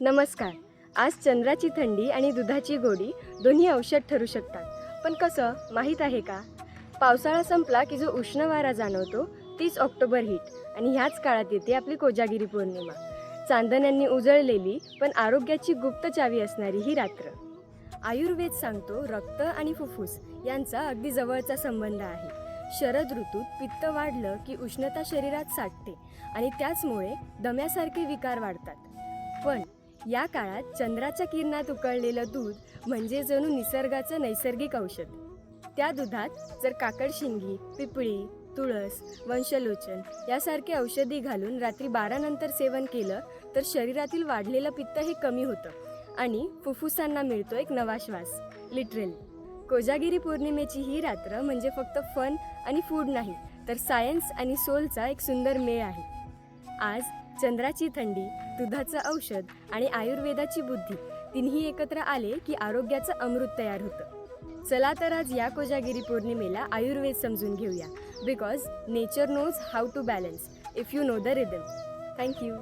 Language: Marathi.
नमस्कार. आज चंद्राची थंडी आणि दुधाची गोडी दोन्ही औषध ठरू शकतात. पण कसं माहीत आहे का? पावसाळा संपला की जो उष्ण वारा जाणवतो तीच ऑक्टोबर हीट आणि ह्याच काळात येते आपली कोजागिरी पौर्णिमा. चांदण्यांनी उजळलेली पण आरोग्याची गुप्त चावी असणारी ही रात्र. आयुर्वेद सांगतो रक्त आणि फुफ्फुस यांचा अगदी जवळचा संबंध आहे. शरद ऋतूत पित्त वाढलं की उष्णता शरीरात साठते आणि त्याचमुळे दम्यासारखे विकार वाढतात. पण या काळात चंद्राच्या किरणात उकळलेलं दूध म्हणजे जणू निसर्गाचं नैसर्गिक औषध. त्या दुधात जर काकडशिंगी, पिपळी, तुळस, वंशलोचन यासारखे औषधी घालून रात्री 12 नंतर सेवन केलं तर शरीरातील वाढलेलं पित्त हे कमी होतं आणि फुफ्फुसांना मिळतो एक नवा श्वास. लिटरली कोजागिरी पौर्णिमेची ही रात्र म्हणजे फक्त फन आणि फूड नाही तर सायन्स आणि सोलचा एक सुंदर मेळ आहे. आज चंद्राची थंडी, दुधाचं औषध आणि आयुर्वेदाची बुद्धी तिन्ही एकत्र आले की आरोग्याचं अमृत तयार होतं. चला तर आज या कोजागिरी पौर्णिमेला आयुर्वेद समजून घेऊया. Because nature knows how to balance if you know the rhythm. Thank you.